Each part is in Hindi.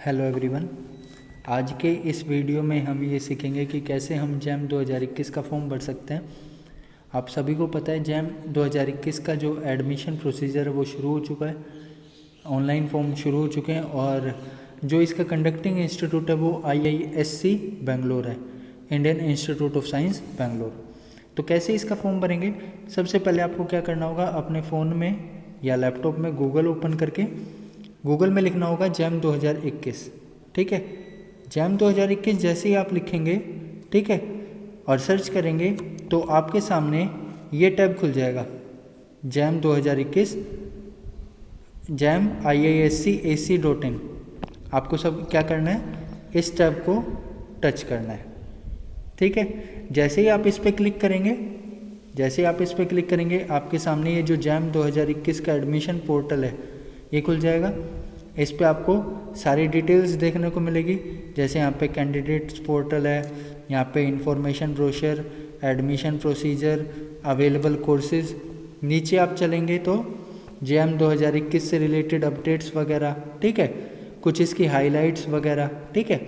Hello everyone. आज के इस वीडियो में हम ये सीखेंगे कि कैसे हम जैम 2021 का फॉर्म भर सकते हैं। आप सभी को पता है जैम 2021 का जो एडमिशन प्रोसीजर है वो शुरू हो चुका है, ऑनलाइन फॉर्म शुरू हो चुके हैं और जो इसका कंडक्टिंग इंस्टीट्यूट है वो IISc बेंगलोर है, Indian institute of science Bangalore. तो कैसे इसका फॉर्म भरेंगे? सबसे पहले आपको क्या करना होगा, अपने फ़ोन में या लैपटॉप में गूगल ओपन करके गूगल में लिखना होगा जैम 2021। ठीक है, जैम 2021 जैसे ही आप लिखेंगे, ठीक है, और सर्च करेंगे तो आपके सामने ये टैब खुल जाएगा, जैम 2021 जैम IISc.ac.in। आपको सब क्या करना है, इस टैब को टच करना है। ठीक है, जैसे ही आप इस पर क्लिक करेंगे, आपके सामने ये जो जैम 2021 का एडमिशन पोर्टल है ये खुल जाएगा। इस पे आपको सारी डिटेल्स देखने को मिलेगी, जैसे यहाँ पे कैंडिडेट्स पोर्टल है, यहाँ पे information brochure, admission procedure, available courses. नीचे आप चलेंगे तो जैम 2021 से रिलेटेड अपडेट्स वगैरह, ठीक है, कुछ इसकी हाइलाइट्स वगैरह, ठीक है।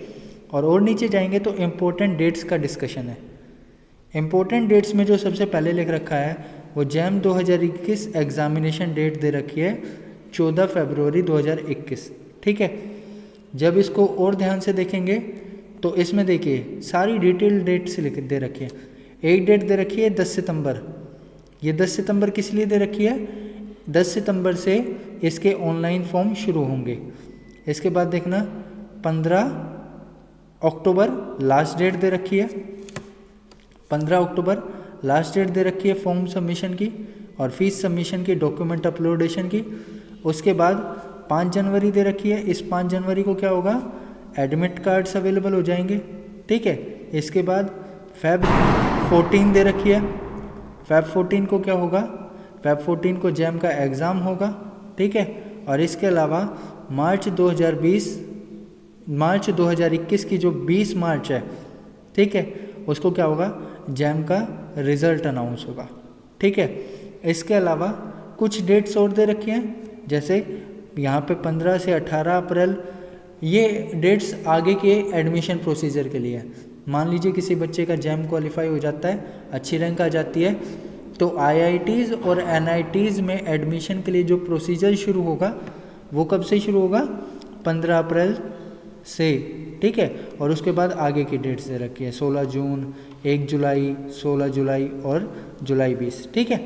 और नीचे जाएंगे तो इम्पोर्टेंट डेट्स का डिस्कशन है। इम्पोर्टेंट डेट्स में जो सबसे पहले लिख रखा है वो जैम 2021 एग्जामिनेशन डेट दे रखी है 14 फरवरी 2021। ठीक है, जब इसको और ध्यान से देखेंगे तो इसमें देखिए सारी डिटेल डेट्स लिख दे रखी है। एक डेट दे रखी है 10 सितंबर। ये 10 सितंबर किस लिए दे रखी है? 10 सितंबर से इसके ऑनलाइन फॉर्म शुरू होंगे। इसके बाद देखना 15 अक्टूबर लास्ट डेट दे रखी है। 15 अक्टूबर लास्ट डेट दे रखी है फॉर्म सबमिशन की और फीस सबमिशन की, डॉक्यूमेंट अपलोडेशन की। उसके बाद 5 जनवरी दे रखी है। इस 5 जनवरी को क्या होगा, एडमिट कार्ड्स अवेलेबल हो जाएंगे। ठीक है, इसके बाद Feb 14 दे रखी है। Feb 14 को क्या होगा, Feb 14 को जैम का एग्ज़ाम होगा। ठीक है, और इसके अलावा मार्च 2021 की जो 20 मार्च है, ठीक है, उसको क्या होगा, जैम का रिज़ल्ट अनाउंस होगा। ठीक है, इसके अलावा कुछ डेट्स और दे रखी हैं, जैसे यहाँ पे 15 से 18 अप्रैल। ये डेट्स आगे के एडमिशन प्रोसीजर के लिए है। मान लीजिए किसी बच्चे का जैम क्वालिफाई हो जाता है, अच्छी रैंक आ जाती है, तो IITs और NITs में एडमिशन के लिए जो प्रोसीजर शुरू होगा वो कब से शुरू होगा, 15 अप्रैल से। ठीक है, और उसके बाद आगे की डेट्स दे रखी है 16 जून, 1 जुलाई, 16 जुलाई और जुलाई 20। ठीक है,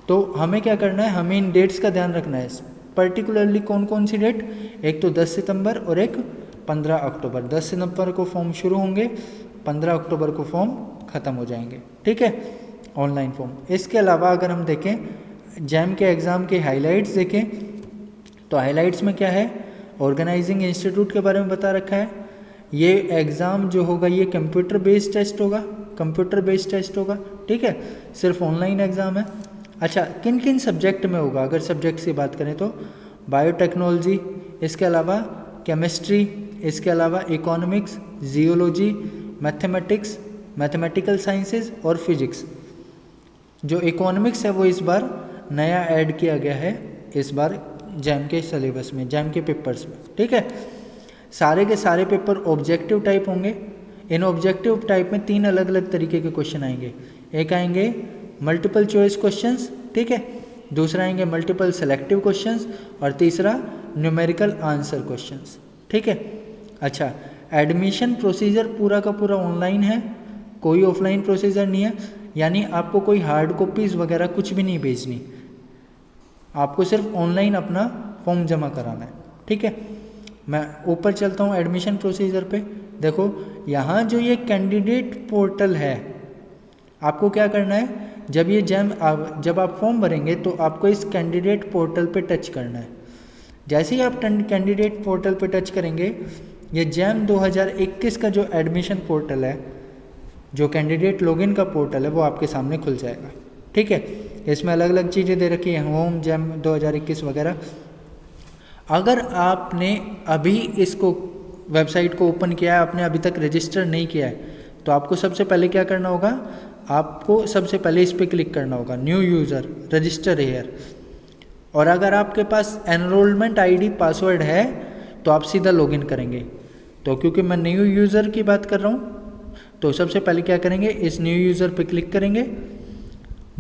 तो हमें क्या करना है, हमें इन डेट्स का ध्यान रखना है। पर्टिकुलरली कौन कौन सी डेट, एक तो 10 सितंबर और एक 15 अक्टूबर। 10 सितंबर को फॉर्म शुरू होंगे, 15 अक्टूबर को फॉर्म ख़त्म हो जाएंगे। ठीक है, ऑनलाइन फॉर्म। इसके अलावा अगर हम देखें जैम के एग्ज़ाम के हाइलाइट्स देखें तो हाइलाइट्स में क्या है, ऑर्गेनाइजिंग इंस्टीट्यूट के बारे में बता रखा है। ये एग्ज़ाम जो होगा ये कंप्यूटर बेस्ड टेस्ट होगा। ठीक है, सिर्फ ऑनलाइन एग्ज़ाम है। अच्छा, किन किन सब्जेक्ट में होगा? अगर सब्जेक्ट्स की बात करें तो बायोटेक्नोलॉजी, इसके अलावा केमिस्ट्री, इसके अलावा economics, geology, mathematics, mathematical sciences और फिजिक्स। जो इकोनॉमिक्स है वो इस बार नया ऐड किया गया है, इस बार जैम के सिलेबस में, जैम के पेपर्स में। ठीक है, सारे के सारे पेपर ऑब्जेक्टिव टाइप होंगे। इन ऑब्जेक्टिव टाइप में 3 अलग अलग तरीके के क्वेश्चन आएंगे। एक आएंगे मल्टीपल चॉइस क्वेश्चंस, ठीक है, दूसरा आएंगे मल्टीपल सेलेक्टिव क्वेश्चंस और तीसरा न्यूमेरिकल आंसर क्वेश्चंस। ठीक है, अच्छा, एडमिशन प्रोसीजर पूरा का पूरा ऑनलाइन है, कोई ऑफलाइन प्रोसीजर नहीं है। यानी आपको कोई हार्ड कॉपीज़ वगैरह कुछ भी नहीं भेजनी, आपको सिर्फ ऑनलाइन अपना फॉर्म जमा कराना है। ठीक है, मैं ऊपर चलता हूँ एडमिशन प्रोसीजर पे। देखो यहाँ जो ये कैंडिडेट पोर्टल है, आपको क्या करना है, जब आप फॉर्म भरेंगे तो आपको इस कैंडिडेट पोर्टल पे टच करना है। जैसे ही आप कैंडिडेट पोर्टल पे टच करेंगे, ये जैम 2021 का जो एडमिशन पोर्टल है, जो कैंडिडेट लॉगिन का पोर्टल है, वो आपके सामने खुल जाएगा। ठीक है, इसमें अलग अलग चीज़ें दे रखी हैं, होम, जैम 2021 वगैरह। अगर आपने अभी इसको वेबसाइट को ओपन किया है, आपने अभी तक रजिस्टर नहीं किया है, तो आपको सबसे पहले क्या करना होगा, आपको सबसे पहले इस पर क्लिक करना होगा, न्यू यूज़र रजिस्टर हेयर। और अगर आपके पास एनरोलमेंट ID पासवर्ड है तो आप सीधा लॉगिन करेंगे। तो क्योंकि मैं न्यू यूज़र की बात कर रहा हूँ, तो सबसे पहले क्या करेंगे, इस न्यू यूज़र पे क्लिक करेंगे।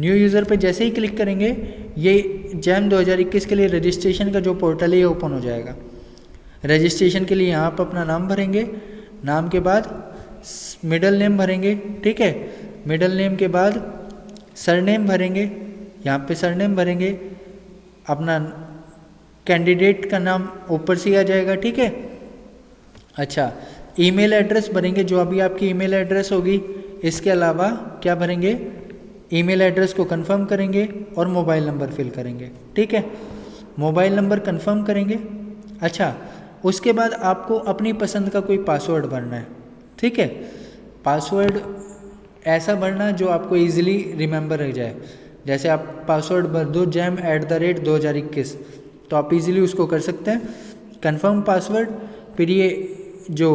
न्यू यूज़र पे जैसे ही क्लिक करेंगे, ये जैम 2021 के लिए रजिस्ट्रेशन का जो पोर्टल है ये ओपन हो जाएगा। रजिस्ट्रेशन के लिए यहाँ पर अपना नाम भरेंगे, नाम के बाद मिडल नेम भरेंगे, ठीक है। मिडल नेम के बाद सरनेम भरेंगे, यहाँ पे सरनेम भरेंगे, अपना कैंडिडेट का नाम ऊपर से आ जाएगा, ठीक है। अच्छा, ईमेल एड्रेस भरेंगे, जो अभी आपकी ईमेल एड्रेस होगी। इसके अलावा क्या भरेंगे, ईमेल एड्रेस को कंफर्म करेंगे और मोबाइल नंबर फिल करेंगे, ठीक है। मोबाइल नंबर कंफर्म करेंगे। अच्छा, उसके बाद आपको अपनी पसंद का कोई पासवर्ड भरना है, ठीक है। पासवर्ड ऐसा भरना जो आपको इजीली रिमेंबर रह जाए। जैसे आप पासवर्ड भर दो jam@2021, तो आप इजीली उसको कर सकते हैं। कंफर्म पासवर्ड, फिर ये जो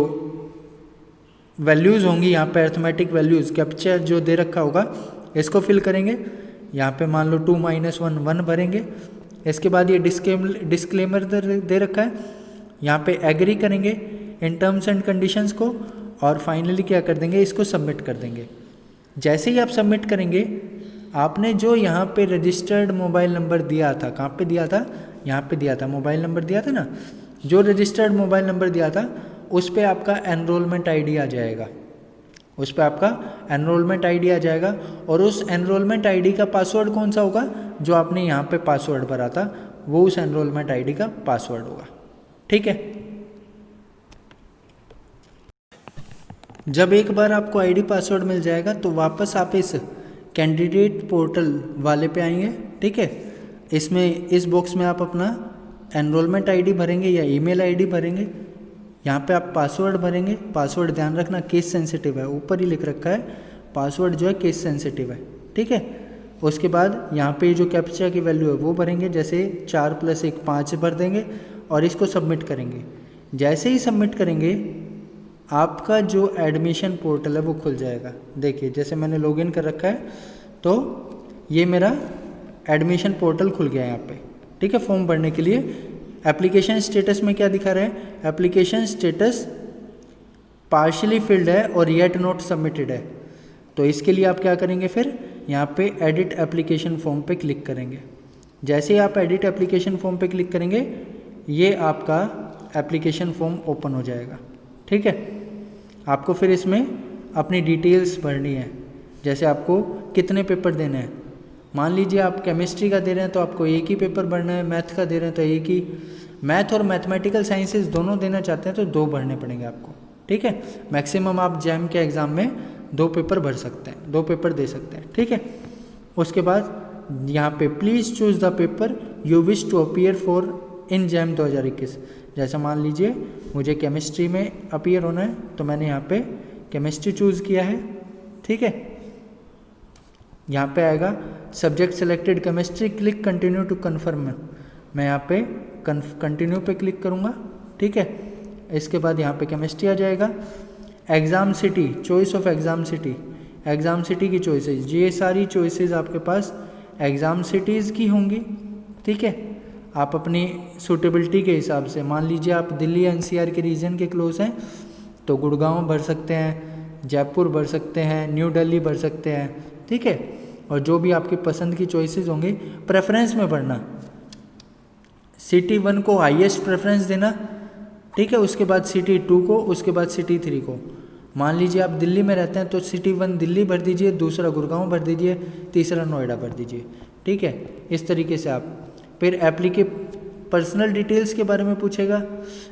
वैल्यूज़ होंगी यहाँ पे, अर्थमेटिक वैल्यूज़, कैप्चा जो दे रखा होगा इसको फिल करेंगे। यहाँ पे मान लो 2 - 1 भरेंगे। इसके बाद ये डिस्क्लेमर दे रखा है, यहाँ पे एग्री करेंगे इन टर्म्स एंड कंडीशंस को, और फाइनली क्या कर देंगे, इसको सबमिट कर देंगे। जैसे ही आप सबमिट करेंगे, आपने जो यहाँ पे रजिस्टर्ड मोबाइल नंबर दिया था, कहाँ पे दिया था, यहाँ पे दिया था, मोबाइल नंबर दिया था ना, जो रजिस्टर्ड मोबाइल नंबर दिया था उस पे आपका एनरोलमेंट आईडी आ जाएगा, उस पे आपका एनरोलमेंट आईडी आ जाएगा। और उस एनरोलमेंट आईडी का पासवर्ड कौन सा होगा, जो आपने यहाँ पे पासवर्ड भरा था वो उस एनरोलमेंट आईडी का पासवर्ड होगा, ठीक है। जब एक बार आपको आईडी पासवर्ड मिल जाएगा तो वापस आप इस कैंडिडेट पोर्टल वाले पे आएंगे, ठीक है। इसमें इस बॉक्स में आप अपना एनरोलमेंट आईडी भरेंगे या ईमेल आईडी भरेंगे। यहाँ पे आप पासवर्ड भरेंगे। पासवर्ड ध्यान रखना केस सेंसिटिव है, ऊपर ही लिख रखा है पासवर्ड जो है केस सेंसिटिव है, ठीक है। उसके बाद यहाँ पे जो कैप्चा की वैल्यू है वो भरेंगे, जैसे 4 + 1 5 भर देंगे और इसको सबमिट करेंगे। जैसे ही सबमिट करेंगे, आपका जो एडमिशन पोर्टल है वो खुल जाएगा। देखिए, जैसे मैंने लॉगिन कर रखा है तो ये मेरा एडमिशन पोर्टल खुल गया है यहाँ पे, ठीक है। फॉर्म भरने के लिए एप्लीकेशन स्टेटस में क्या दिखा रहा है, एप्लीकेशन स्टेटस पार्शियली फिल्ड है और येट नॉट सबमिटेड है। तो इसके लिए आप क्या करेंगे, फिर यहाँ पे एडिट एप्लीकेशन फॉर्म पे क्लिक करेंगे। जैसे ही आप एडिट एप्लीकेशन फॉर्म पे क्लिक करेंगे, ये आपका एप्लीकेशन फॉर्म ओपन हो जाएगा, ठीक है। आपको फिर इसमें अपनी डिटेल्स भरनी है, जैसे आपको कितने पेपर देने हैं। मान लीजिए आप केमिस्ट्री का दे रहे हैं तो आपको एक ही पेपर भरना है, मैथ का दे रहे हैं तो एक ही, मैथ और मैथमेटिकल साइंसेस दोनों देना चाहते हैं तो 2 भरने पड़ेंगे आपको, ठीक है। मैक्सिमम आप जैम के एग्ज़ाम में 2 पेपर भर सकते हैं, 2 पेपर दे सकते हैं, ठीक है। उसके बाद यहाँ पे please choose the paper you wish to appear for in JAM 2021। जैसा मान लीजिए मुझे केमिस्ट्री में अपीयर होना है तो मैंने यहाँ पे केमिस्ट्री चूज़ किया है, ठीक है। यहाँ पे आएगा subject selected chemistry, click continue to confirm. मैं यहाँ पे कंटिन्यू पे क्लिक करूँगा, ठीक है। इसके बाद यहाँ पे केमिस्ट्री आ जाएगा। Exam city, choice of exam city, exam city की चॉइसेस, ये सारी चॉइसेस आपके पास एग्ज़ाम सिटीज़ की होंगी, ठीक है। आप अपनी सूटेबिलिटी के हिसाब से, मान लीजिए आप दिल्ली एनसीआर के रीजन के क्लोज हैं तो गुड़गांव भर सकते हैं, जयपुर भर सकते हैं, न्यू दिल्ली भर सकते हैं, ठीक है। और जो भी आपकी पसंद की चॉइसेस होंगी, प्रेफरेंस में भरना, सिटी 1 को हाईएस्ट प्रेफरेंस देना, ठीक है। उसके बाद सिटी 2 को, उसके बाद सिटी 3 को। मान लीजिए आप दिल्ली में रहते हैं तो सिटी 1 दिल्ली भर दीजिए, दूसरा गुड़गांव भर दीजिए, तीसरा नोएडा भर दीजिए, ठीक है। इस तरीके से आप फिर एप्लीके पर्सनल डिटेल्स के बारे में पूछेगा।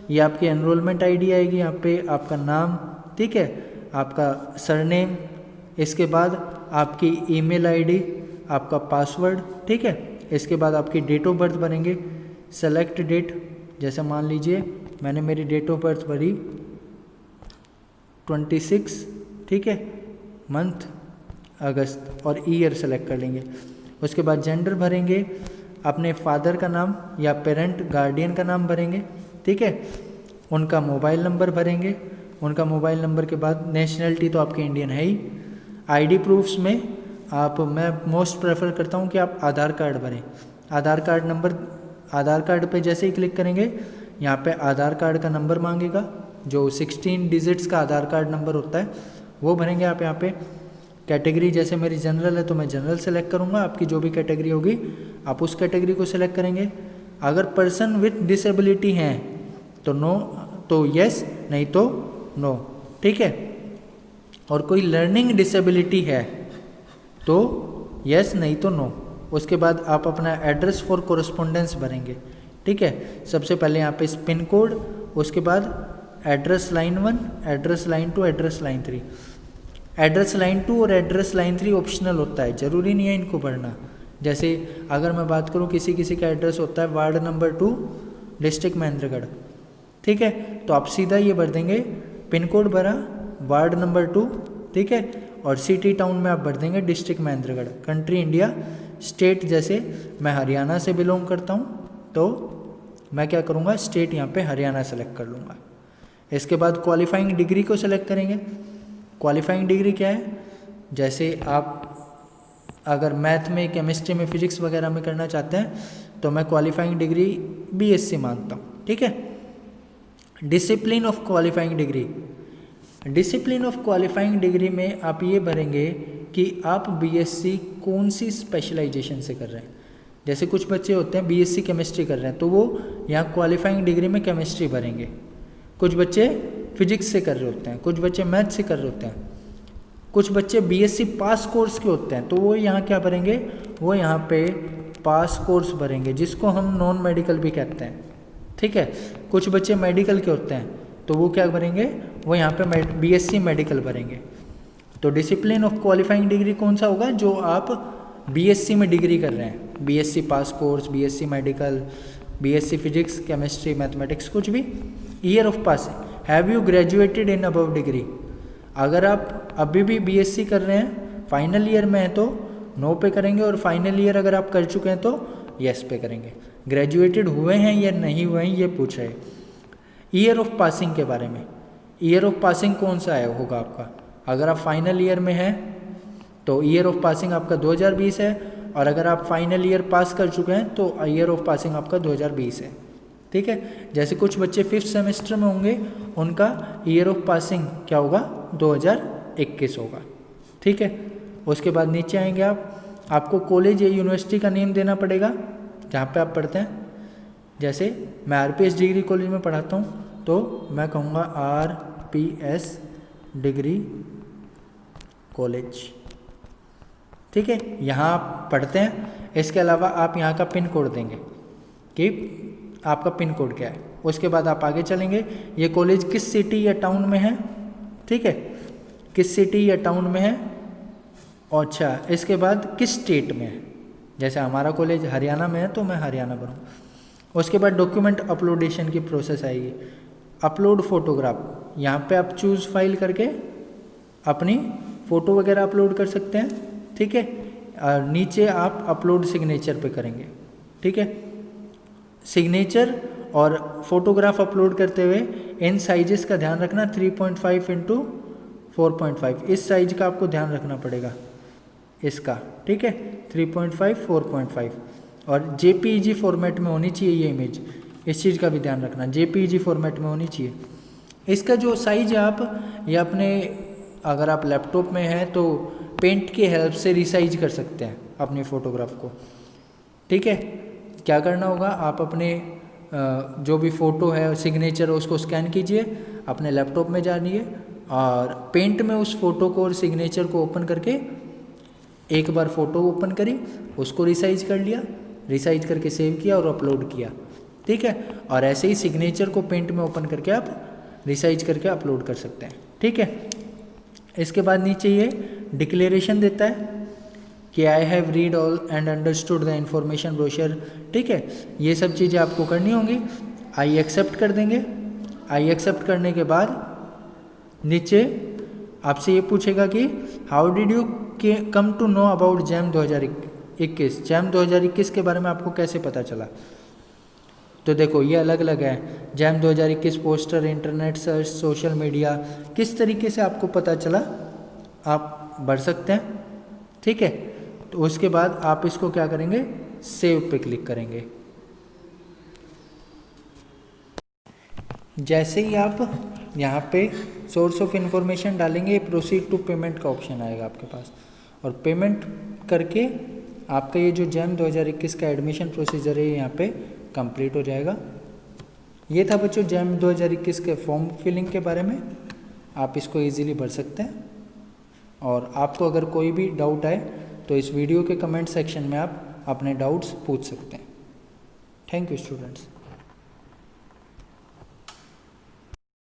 ये आपकी एनरोलमेंट आईडी आएगी, यहाँ पे आपका नाम, ठीक है, आपका सरनेम, इसके बाद आपकी ईमेल आईडी, आपका पासवर्ड, ठीक है। इसके बाद आपकी डेट ऑफ बर्थ भरेंगे, सेलेक्ट डेट, जैसे मान लीजिए मैंने मेरी डेट ऑफ बर्थ भरी 26, ठीक है, मंथ अगस्त, और ईयर सेलेक्ट कर लेंगे। उसके बाद जेंडर भरेंगे, अपने फादर का नाम या पेरेंट गार्डियन का नाम भरेंगे, ठीक है। उनका मोबाइल नंबर भरेंगे, उनका मोबाइल नंबर के बाद नेशनलिटी तो आपकी इंडियन है ही। आईडी प्रूफ्स में मैं मोस्ट प्रेफर करता हूँ कि आप आधार कार्ड भरें। आधार कार्ड पे जैसे ही क्लिक करेंगे, यहाँ पे आधार कार्ड का नंबर मांगेगा, जो 16 डिजिट्स का आधार कार्ड नंबर होता है वो भरेंगे आप यहाँ पे। कैटेगरी जैसे मेरी जनरल है तो मैं जनरल सेलेक्ट करूँगा, आपकी जो भी कैटेगरी होगी आप उस कैटेगरी को सिलेक्ट करेंगे। अगर पर्सन विथ डिसेबिलिटी हैं तो नो, तो यस, नहीं तो नो, ठीक है। और कोई लर्निंग डिसेबिलिटी है तो यस, नहीं तो नो। उसके बाद आप अपना एड्रेस फॉर कोरस्पोंडेंस भरेंगे, ठीक है। सबसे पहले यहाँ पे पिन कोड, उसके बाद address line 1, address line 2, address line 3। Address line 2 और एड्रेस लाइन 3 ऑप्शनल होता है, ज़रूरी नहीं है इनको भरना। जैसे अगर मैं बात करूँ किसी का एड्रेस होता है वार्ड नंबर 2 डिस्ट्रिक्ट महेंद्रगढ़, ठीक है, तो आप सीधा ये भर देंगे, पिन कोड भरा, वार्ड नंबर 2, ठीक है, और सिटी टाउन में आप भर देंगे district Mahendragarh. Country India, state जैसे मैं हरियाणा से बिलोंग करता हूँ तो मैं क्या करूँगा, स्टेट यहाँ पे हरियाणा सेलेक्ट कर लूँगा। इसके बाद क्वालिफाइंग डिग्री को सेलेक्ट करेंगे। क्वालिफाइंग डिग्री क्या है, जैसे आप अगर मैथ में, केमिस्ट्री में, फिजिक्स वगैरह में करना चाहते हैं तो मैं क्वालिफाइंग डिग्री बीएससी मानता हूँ, ठीक है। Discipline of qualifying degree, discipline of qualifying degree में आप ये भरेंगे कि आप बीएससी कौन सी स्पेशलाइजेशन से कर रहे हैं। जैसे कुछ बच्चे होते हैं बीएससी केमिस्ट्री कर रहे हैं तो वो यहाँ क्वालिफाइंग डिग्री में केमिस्ट्री भरेंगे। कुछ बच्चे फिजिक्स से कर रहे होते हैं, कुछ बच्चे मैथ से कर रहे होते हैं, कुछ बच्चे बीएससी पास कोर्स के होते हैं तो वो यहाँ क्या भरेंगे, वो यहाँ पे पास कोर्स भरेंगे, जिसको हम नॉन मेडिकल भी कहते हैं, ठीक है। कुछ बच्चे मेडिकल के होते हैं तो वो क्या भरेंगे, वो यहाँ पे बीएससी मेडिकल भरेंगे। तो डिसिप्लिन ऑफ क्वालिफाइंग डिग्री कौन सा होगा, जो आप बीएससी में डिग्री कर रहे हैं, BSc pass course, BSc medical, BSc physics, chemistry, mathematics, कुछ भी। Year of pass, have you graduated in above degree. अगर आप अभी भी बीएससी कर रहे हैं, फाइनल ईयर में है तो नो पे करेंगे, और फाइनल ईयर अगर आप कर चुके हैं तो यस पे करेंगे। ग्रेजुएटेड हुए हैं या नहीं हुए हैं ये पूछ रहे हैं। ईयर ऑफ पासिंग के बारे में, ईयर ऑफ पासिंग कौन सा है होगा आपका, अगर आप फाइनल ईयर में हैं तो ईयर ऑफ पासिंग आपका 2020 है, और अगर आप फाइनल ईयर पास कर चुके हैं तो ईयर ऑफ पासिंग आपका 2020 है, ठीक है। जैसे कुछ बच्चे 5th सेमेस्टर में होंगे, उनका ईयर ऑफ पासिंग क्या होगा, 2021 होगा, ठीक है। उसके बाद नीचे आएंगे आपको कॉलेज या यूनिवर्सिटी का नेम देना पड़ेगा जहाँ पे आप पढ़ते हैं। जैसे मैं आरपीएस डिग्री कॉलेज में पढ़ाता हूँ तो मैं कहूँगा आरपीएस डिग्री कॉलेज, ठीक है, यहाँ आप पढ़ते हैं। इसके अलावा आप यहाँ का पिन कोड देंगे कि आपका पिन कोड क्या है। उसके बाद आप आगे चलेंगे, ये कॉलेज किस सिटी या टाउन में है, ठीक है, किस सिटी या टाउन में है। अच्छा, इसके बाद किस स्टेट में है, जैसे हमारा कॉलेज हरियाणा में है तो मैं हरियाणा भरूँ। उसके बाद डॉक्यूमेंट अपलोडेशन की प्रोसेस आएगी। अपलोड फोटोग्राफ, यहाँ पे आप चूज़ फाइल करके अपनी फ़ोटो वगैरह अपलोड कर सकते हैं, ठीक है। और नीचे आप अपलोड सिग्नेचर पे करेंगे, ठीक है। सिग्नेचर और फोटोग्राफ अपलोड करते हुए इन साइजेस का ध्यान रखना, 3.5 × 4.5, इस साइज का आपको ध्यान रखना पड़ेगा इसका, ठीक है, 3.5, 4.5, और जेपीईजी फॉर्मेट में होनी चाहिए ये इमेज, इस चीज़ का भी ध्यान रखना, जेपीईजी फॉर्मेट में होनी चाहिए। इसका जो साइज है आप ये अपने, अगर आप लैपटॉप में हैं तो पेंट की हेल्प से रिसाइज कर सकते हैं अपनी फ़ोटोग्राफ को, ठीक है। क्या करना होगा, आप अपने जो भी फ़ोटो है सिग्नेचर उसको स्कैन कीजिए, अपने लैपटॉप में जाइए और पेंट में उस फ़ोटो को और सिग्नेचर को ओपन करके एक बार फ़ोटो ओपन करी, उसको रिसाइज कर लिया, रिसाइज करके सेव किया और अपलोड किया, ठीक है। और ऐसे ही सिग्नेचर को पेंट में ओपन करके आप रिसाइज करके अपलोड कर सकते हैं, ठीक है। इसके बाद नीचे ये डिक्लेरेशन देता है कि I have read all and understood the information brochure, ठीक है। ये सब चीज़ें आपको करनी होंगी। आई एक्सेप्ट कर देंगे। आई एक्सेप्ट करने के बाद नीचे आपसे ये पूछेगा कि how did you come to know about JAM 2021, JAM 2021 के बारे में आपको कैसे पता चला। तो देखो ये अलग अलग है, jam 2021 poster, internet search, social media, किस तरीके से आपको पता चला आप भर सकते हैं, ठीक है। तो उसके बाद आप इसको क्या करेंगे, सेव पे क्लिक करेंगे। जैसे ही आप यहाँ पे सोर्स ऑफ इंफॉर्मेशन डालेंगे, प्रोसीड टू पेमेंट का ऑप्शन आएगा आपके पास, और पेमेंट करके आपका ये जो जैम 2021 का एडमिशन प्रोसीजर है यहाँ पे कंप्लीट हो जाएगा। ये था बच्चों जैम 2021 के फॉर्म फिलिंग के बारे में। आप इसको इजीली भर सकते हैं, और आपको अगर कोई भी डाउट आए तो इस वीडियो के कमेंट सेक्शन में आप अपने डाउट्स पूछ सकते हैं। Thank you students.